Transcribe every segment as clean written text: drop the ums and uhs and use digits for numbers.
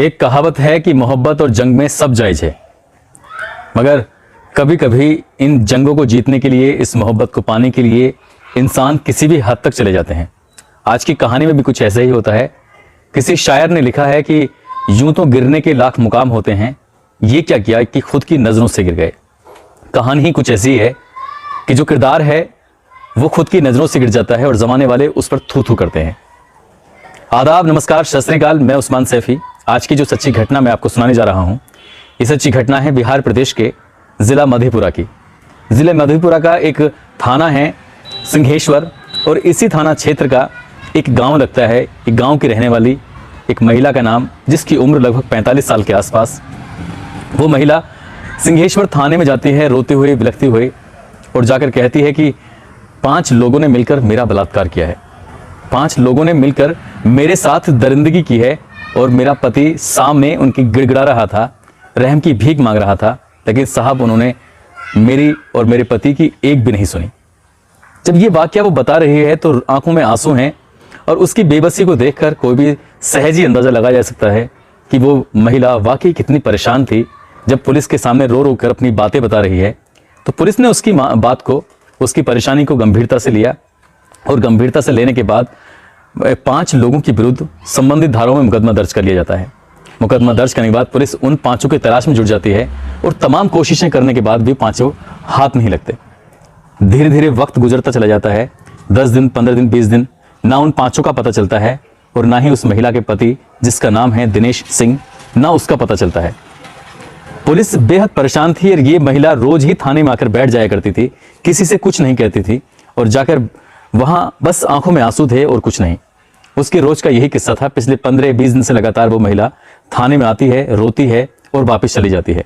एक कहावत है कि मोहब्बत और जंग में सब जायज है, मगर कभी कभी इन जंगों को जीतने के लिए, इस मोहब्बत को पाने के लिए इंसान किसी भी हद तक चले जाते हैं। आज की कहानी में भी कुछ ऐसा ही होता है। किसी शायर ने लिखा है कि यूं तो गिरने के लाख मुकाम होते हैं, ये क्या किया कि खुद की नजरों से गिर गए। कहानी ही कुछ ऐसी है कि जो किरदार है वो खुद की नजरों से गिर जाता है और जमाने वाले उस पर थू थू करते हैं। आदाब, नमस्कार, सत श्री अकाल। मैं उस्मान सैफी। आज की जो सच्ची घटना मैं आपको सुनाने जा रहा हूँ, ये सच्ची घटना है बिहार प्रदेश के ज़िला मधेपुरा की। ज़िले मधेपुरा का एक थाना है सिंहेश्वर, और इसी थाना क्षेत्र का एक गांव लगता है। एक गांव की रहने वाली एक महिला का नाम, जिसकी उम्र लगभग 45 साल के आसपास। वो महिला सिंहेश्वर थाने में जाती है रोते हुए, बिलखती हुए, और जाकर कहती है कि 5 लोगों ने मिलकर मेरा बलात्कार किया है, 5 लोगों ने मिलकर मेरे साथ दरिंदगी की है, और मेरा पति सामने उनकी गिड़गिड़ा रहा था, रहम की भीख मांग रहा था, लेकिन साहब उन्होंने मेरी और मेरे पति की एक भी नहीं सुनी। जब ये वाकया वो बता रही है तो आंखों में आंसू हैं, और उसकी बेबसी को देखकर कोई भी सहज ही अंदाजा लगाया जा सकता है कि वो महिला वाकई कितनी परेशान थी। जब पुलिस के सामने रो रो कर अपनी बातें बता रही है तो पुलिस ने उसकी बात को, उसकी परेशानी को गंभीरता से लिया, और गंभीरता से लेने के बाद 5 लोगों के विरुद्ध संबंधित धाराओं में मुकदमा दर्ज कर लिया जाता है। मुकदमा दर्ज करने के बाद पुलिस उन 5 की तलाश में जुट जाती है, और तमाम कोशिशें करने के बाद भी 5 हाथ नहीं लगते। धीरे धीरे वक्त गुजरता चला जाता है। 10 दिन, 15 दिन, 20 दिन, ना उन 5 का पता चलता है, और ना ही उस महिला के पति, जिसका नाम है दिनेश सिंह, ना उसका पता चलता है। पुलिस बेहद परेशान थी, और ये महिला रोज ही थाने में आकर बैठ जाया करती थी, किसी से कुछ नहीं कहती थी, और जाकर वहां बस आंखों में आंसू थे और कुछ नहीं। उसके रोज का यही किस्सा था। पिछले 15-20 दिन से लगातार वो महिला थाने में आती है, रोती है और वापस चली जाती है।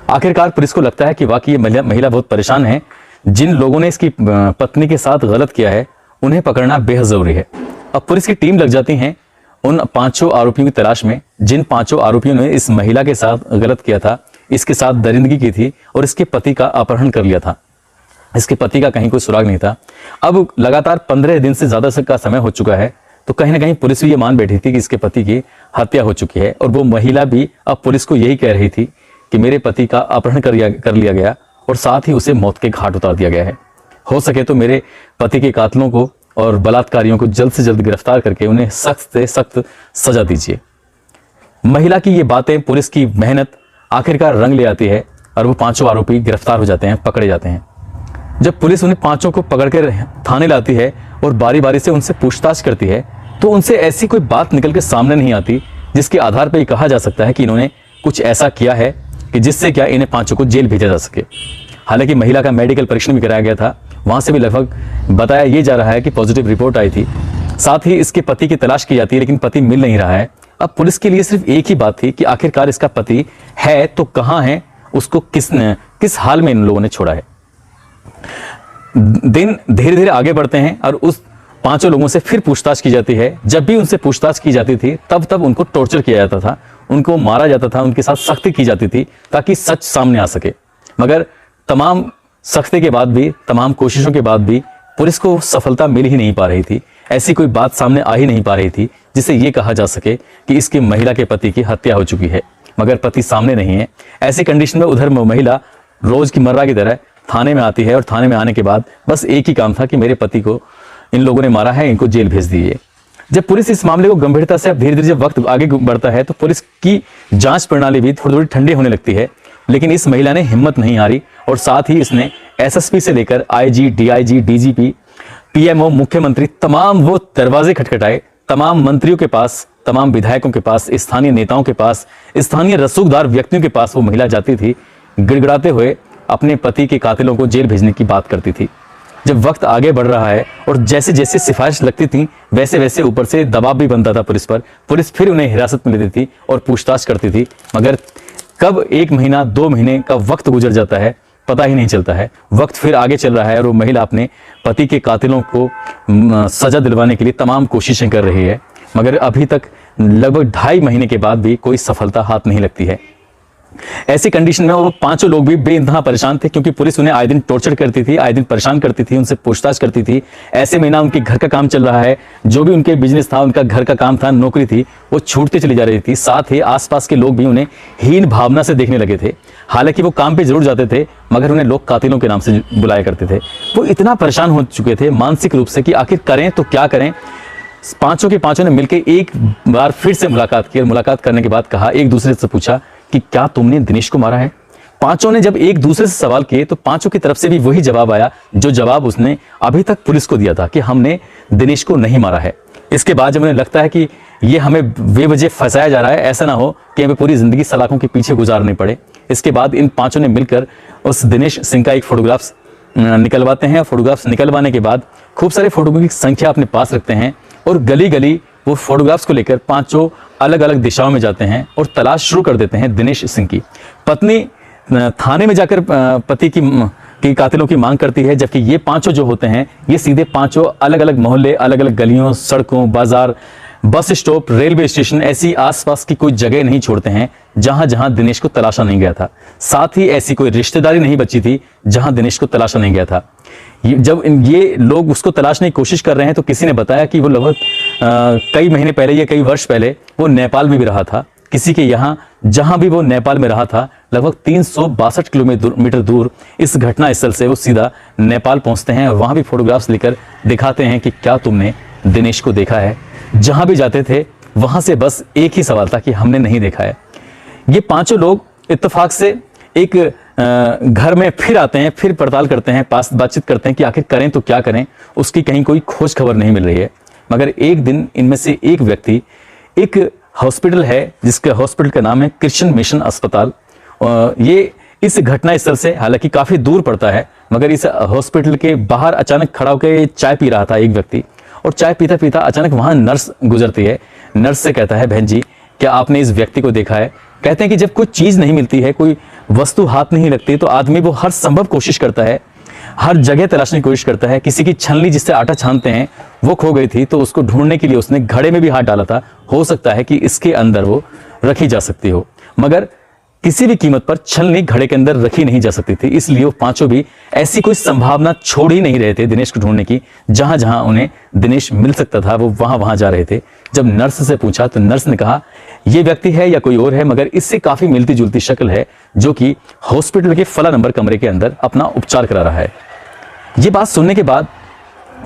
आखिरकार पुलिस को लगता है कि वाकई ये महिला बहुत परेशान है। जिन लोगों ने इसकी पत्नी के साथ गलत किया है उन्हें पकड़ना बेहद जरूरी है। अब पुलिस की टीम लग जाती है उन 5 आरोपियों की तलाश में, जिन 5 आरोपियों ने इस महिला के साथ गलत किया था, इसके साथ दरिंदगी की थी, और इसके पति का अपहरण कर लिया था। इसके पति का कहीं कोई सुराग नहीं था। अब लगातार 15 दिन से ज्यादा का समय हो चुका है, तो कहीं ना कहीं पुलिस भी ये मान बैठी थी कि इसके पति की हत्या हो चुकी है, और वो महिला भी अब पुलिस को यही कह रही थी कि मेरे पति का अपहरण कर लिया गया, और साथ ही उसे मौत के घाट उतार दिया गया है। हो सके तो मेरे पति के कातिलों को और बलात्कारियों को जल्द से जल्द गिरफ्तार करके उन्हें सख्त से सख्त सजा दीजिए। महिला की ये बातें, पुलिस की मेहनत आखिरकार रंग ले आती है, और वो 5 आरोपी गिरफ्तार हो जाते हैं, पकड़े जाते हैं। जब पुलिस उन्हें 5 को पकड़कर थाने लाती है और बारी बारी से उनसे पूछताछ करती है, तो उनसे ऐसी कोई बात निकल के सामने नहीं आती जिसके आधार पर यह कहा जा सकता है कि इन्होंने कुछ ऐसा किया है कि जिससे क्या इन्हें 5 को जेल भेजा जा सके। हालांकि महिला का मेडिकल परीक्षण भी कराया गया था, वहां से भी लगभग बताया यह जा रहा है कि पॉजिटिव रिपोर्ट आई थी। साथ ही इसके पति की तलाश की जाती है, लेकिन पति मिल नहीं रहा है। अब पुलिस के लिए सिर्फ एक ही बात थी कि आखिरकार इसका पति है तो कहां है, उसको किस हाल में इन लोगों ने छोड़ा है। दिन धीरे धीरे आगे बढ़ते हैं, और उस 5 लोगों से फिर पूछताछ की जाती है। जब भी उनसे पूछताछ की जाती थी तब उनको टॉर्चर किया जाता था, उनको मारा जाता था, उनके साथ सख्ती की जाती थी ताकि सच सामने आ सके। मगर तमाम सख्ती के बाद भी, तमाम कोशिशों के बाद भी पुलिस को सफलता मिल ही नहीं पा रही थी। ऐसी कोई बात सामने आ ही नहीं पा रही थी जिससे ये कहा जा सके कि इसकी महिला के पति की हत्या हो चुकी है, मगर पति सामने नहीं है। ऐसी कंडीशन में उधर महिला रोज की मर्रा की तरह थाने में आती है, और थाने में आने के बाद बस एक ही काम था कि मेरे पति को इन लोगों ने मारा है, इनको जेल भेज दीजिए। जब पुलिस इस मामले को गंभीरता से, अब धीरे धीरे जब वक्त आगे बढ़ता है तो पुलिस की जांच प्रणाली भी थोड़ी थोड़ी ठंडी होने लगती है, लेकिन इस महिला ने हिम्मत नहीं हारी, और साथ ही इसने एसएसपी से लेकर आईजी, डीआईजी, डीजीपी, पीएमओ, मुख्यमंत्री, तमाम वो दरवाजे खटखटाए। तमाम मंत्रियों के पास, तमाम विधायकों के पास, स्थानीय नेताओं के पास, स्थानीय रसूखदार व्यक्तियों के पास वो महिला जाती थी, गिड़गिड़ाते हुए अपने पति के कातिलों को जेल भेजने की बात करती थी। जब वक्त आगे बढ़ रहा है और जैसे जैसे सिफारिश लगती थी, वैसे वैसे ऊपर से दबाव भी बनता था पुलिस पर। पुलिस फिर उन्हें हिरासत में लेती थी और पूछताछ करती थी, मगर कब 1 महीना, 2 महीने का वक्त गुजर जाता है पता ही नहीं चलता है। वक्त फिर आगे चल रहा है, और वो महिला अपने पति के कातिलों को सजा दिलवाने के लिए तमाम कोशिशें कर रही है, मगर अभी तक लगभग 2.5 महीने के बाद भी कोई सफलता हाथ नहीं लगती है। ऐसी कंडीशन में वो पांचों लोग भी बेइंतहा परेशान थे, क्योंकि पुलिस उन्हें आए दिन टॉर्चर करती थी, आए दिन परेशान करती थी, उनसे पूछताछ करती थी। ऐसे में ना उनके घर का काम चल रहा है, जो भी उनके बिजनेस था, उनका घर का काम था, नौकरी थी, वो छूटती चली जा रही थी। साथ ही आसपास के लोग भी उन्हें हीन भावना से देखने लगे थे। हालांकि वो काम पे जरूर जाते थे, मगर उन्हें लोग कातिलों के नाम से बुलाया करते थे। वो इतना परेशान हो चुके थे मानसिक रूप से कि आखिर करें तो क्या करें। पांचों के पांचों ने मिलकर एक बार फिर से मुलाकात की और मुलाकात करने के बाद कहा, एक दूसरे से पूछा कि क्या तुमने दिनेश को मारा है। पांचों ने जब एक दूसरे से सवाल किए तो पांचों की तरफ से भी वही जवाब आया जो जवाब उसने अभी तक पुलिस को दिया था कि हमने दिनेश को नहीं मारा है। इसके बाद जब उन्हें लगता है कि ये हमें बेवजह फंसाया जा रहा है, ऐसा ना हो कि हमें पूरी जिंदगी सलाखों के पीछे गुजारनी पड़े, इसके बाद इन पांचों ने मिलकर उस दिनेश सिंह का एक फोटोग्राफ्स निकलवाते हैं। फोटोग्राफ्स निकलवाने के बाद खूब सारे फोटो की संख्या अपने पास रखते हैं और गली गली वो फोटोग्राफ्स को लेकर पांचों अलग अलग दिशाओं में जाते हैं और तलाश शुरू कर देते हैं दिनेश सिंह की। पत्नी थाने में जाकर पति की कातिलों की मांग करती है, जबकि ये पांचों जो होते हैं ये सीधे पांचों अलग अलग मोहल्ले, अलग अलग गलियों, सड़कों, बाजार, बस स्टॉप, रेलवे स्टेशन, ऐसी आसपास की कोई जगह नहीं छोड़ते हैं जहां जहां दिनेश को तलाशा नहीं गया था। साथ ही ऐसी कोई रिश्तेदारी नहीं बची थी जहां दिनेश को तलाशा नहीं गया था। जब ये लोग उसको तलाशने की कोशिश कर रहे हैं तो किसी ने बताया कि वो लगभग कई महीने पहले या कई वर्ष पहले वो नेपाल में भी रहा था। किसी के यहाँ जहां भी वो नेपाल में रहा था, लगभग 362 किलोमीटर दूर इस घटना स्थल से वो सीधा नेपाल पहुंचते हैं और वहां भी फोटोग्राफ्स लेकर दिखाते हैं कि क्या तुमने दिनेश को देखा है। जहां भी जाते थे वहां से बस एक ही सवाल था कि हमने नहीं देखा है। ये पांचों लोग इत्तेफाक से एक घर में फिर आते हैं, फिर पड़ताल करते हैं, पास बातचीत करते हैं कि आखिर करें तो क्या करें। उसकी कहीं कोई खोज खबर नहीं मिल रही है। मगर एक दिन इनमें से एक व्यक्ति, एक हॉस्पिटल है जिसके हॉस्पिटल का नाम है क्रिश्चियन मिशन अस्पताल, ये इस घटना स्थल से हालांकि काफी दूर पड़ता है, मगर इस हॉस्पिटल के बाहर अचानक खड़ा होकर चाय पी रहा था एक व्यक्ति। और चाय पीता पीता अचानक वहां नर्स गुजरती है। नर्स से कहता है, बहन जी क्या आपने इस व्यक्ति को देखा है? कहते हैं कि जब कोई चीज नहीं मिलती है, कोई वस्तु हाथ नहीं लगती, तो आदमी वो हर संभव कोशिश करता है, हर जगह तलाशने की कोशिश करता है। किसी की छलनी जिससे आटा छानते हैं वो खो गई थी, तो उसको ढूंढने के लिए उसने घड़े में भी हाथ डाला था। हो सकता है कि इसके अंदर वो रखी जा सकती हो, मगर किसी भी कीमत पर छलनी घड़े के अंदर रखी नहीं जा सकती थी। इसलिए वो पांचों भी ऐसी कोई संभावना छोड़ ही नहीं रहे थे दिनेश को ढूंढने की। जहां जहां उन्हें दिनेश मिल सकता था वो वहां वहां जा रहे थे। जब नर्स से पूछा तो नर्स ने कहा, ये व्यक्ति है या कोई और है, मगर इससे काफी मिलती जुलती शक्ल है, जो कि हॉस्पिटल के फला नंबर कमरे के अंदर अपना उपचार करा रहा है। ये बात सुनने के बाद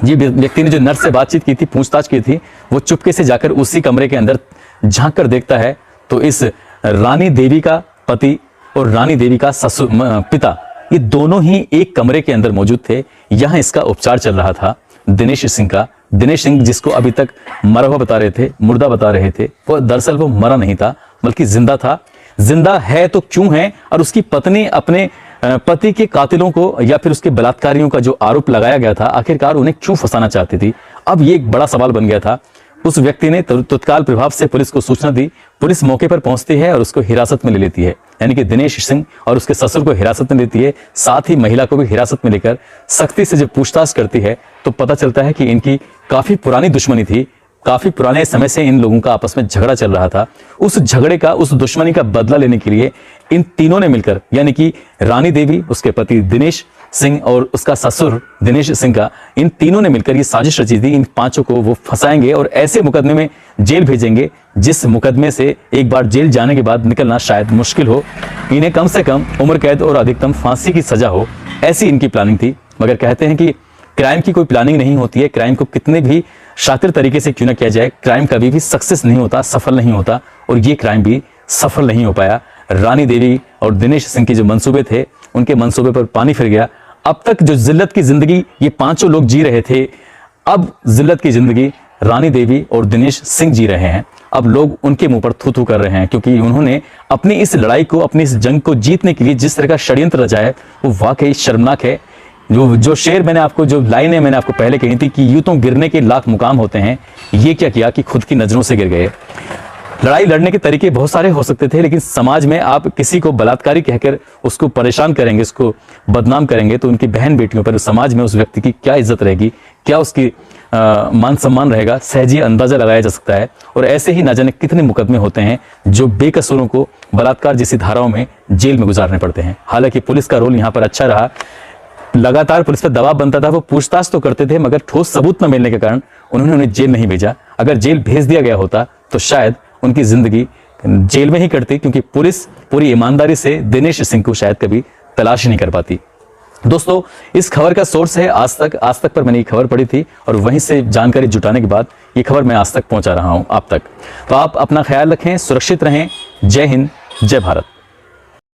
ये व्यक्ति ने जो नर्स से बातचीत की थी, पूछताछ की थी, वो चुपके से जाकर उसी कमरे के अंदर झांक कर देखता है तो इस रानी देवी का पति और रानी देवी का ससुर पिता, ये दोनों ही एक कमरे के अंदर मौजूद थे। यहां इसका उपचार चल रहा था दिनेश सिंह का। दिनेश सिंह जिसको अभी तक मरा हुआ बता रहे थे, मुर्दा बता रहे थे, वो दरअसल वो मरा नहीं था बल्कि जिंदा था। जिंदा है तो क्यों है, और उसकी पत्नी अपने पति के कातिलों को या फिर उसके बलात्कारियों का जो आरोप लगाया गया था, आखिरकार उन्हें क्यों फंसाना चाहती थी। अब ये एक बड़ा सवाल बन गया था। उस व्यक्ति ने तत्काल प्रभाव से पुलिस को सूचना दी। पुलिस मौके पर पहुंचती है और उसको हिरासत में ले लेती है, यानी कि दिनेश सिंह और उसके ससुर को हिरासत में लेती है। साथ ही महिला को भी हिरासत में लेकर सख्ती से जब पूछताछ करती है तो पता चलता है कि इनकी काफी पुरानी दुश्मनी थी। काफी पुराने समय से इन लोगों का आपस में झगड़ा चल रहा था। उस झगड़े का, उस दुश्मनी का बदला लेने के लिए इन तीनों ने मिलकर, यानी कि रानी देवी, उसके पति दिनेश सिंह और उसका ससुर दिनेश सिंह का, इन तीनों ने मिलकर ये साजिश रची थी। इन पांचों को वो फंसाएंगे और ऐसे मुकदमे में जेल भेजेंगे जिस मुकदमे से एक बार जेल जाने के बाद निकलना शायद मुश्किल हो। इन्हें कम से कम उम्र कैद और अधिकतम फांसी की सजा हो, ऐसी इनकी प्लानिंग थी। मगर कहते हैं कि क्राइम की कोई प्लानिंग नहीं होती है। क्राइम को कितने भी शातिर तरीके से क्यों ना किया जाए, क्राइम कभी भी सक्सेस नहीं होता, सफल नहीं होता, और ये क्राइम भी सफल नहीं हो पाया। रानी देवी और दिनेश सिंह के जो मंसूबे थे, उनके मंसूबे पर पानी फिर गया। अब तक जो जिल्लत की जिंदगी ये पांचों लोग जी रहे थे, अब जिल्लत की जिंदगी रानी देवी और दिनेश सिंह जी रहे हैं। अब लोग उनके मुंह पर थू थू कर रहे हैं, क्योंकि उन्होंने अपनी इस लड़ाई को, अपनी इस जंग को जीतने के लिए जिस तरह का षड्यंत्र रचा है वो वाकई शर्मनाक है। जो शेर मैंने आपको, जो लाइनें मैंने आपको पहले कही थी कि यूं तो गिरने के लाख मुकाम होते हैं, ये क्या किया कि खुद की नजरों से गिर गए। लड़ाई लड़ने के तरीके बहुत सारे हो सकते थे, लेकिन समाज में आप किसी को बलात्कारी कहकर उसको परेशान करेंगे, उसको बदनाम करेंगे, तो उनकी बहन बेटियों पर समाज में उस व्यक्ति की क्या इज्जत रहेगी, क्या उसकी मान सम्मान रहेगा, सहज ही अंदाजा लगाया जा सकता है। और ऐसे ही ना जाने कितने मुकदमे होते हैं जो बेकसूरों को बलात्कार जैसी धाराओं में जेल में गुजारने पड़ते हैं। हालांकि पुलिस का रोल यहाँ पर अच्छा रहा, लगातार पुलिस पर दबाव बनता था, वो पूछताछ तो करते थे मगर ठोस सबूत न मिलने के कारण उन्होंने उन्हें जेल नहीं भेजा। अगर जेल भेज दिया गया होता तो शायद उनकी जिंदगी जेल में ही कटती, क्योंकि पुलिस पूरी ईमानदारी से दिनेश सिंह को शायद कभी तलाश नहीं कर पाती। दोस्तों, इस खबर का सोर्स है आज तक। आज तक पर मैंने ये खबर पढ़ी थी और वहीं से जानकारी जुटाने के बाद ये खबर मैं आज तक पहुंचा रहा हूं आप तक। तो आप अपना ख्याल रखें, सुरक्षित रहें। जय हिंद, जय भारत।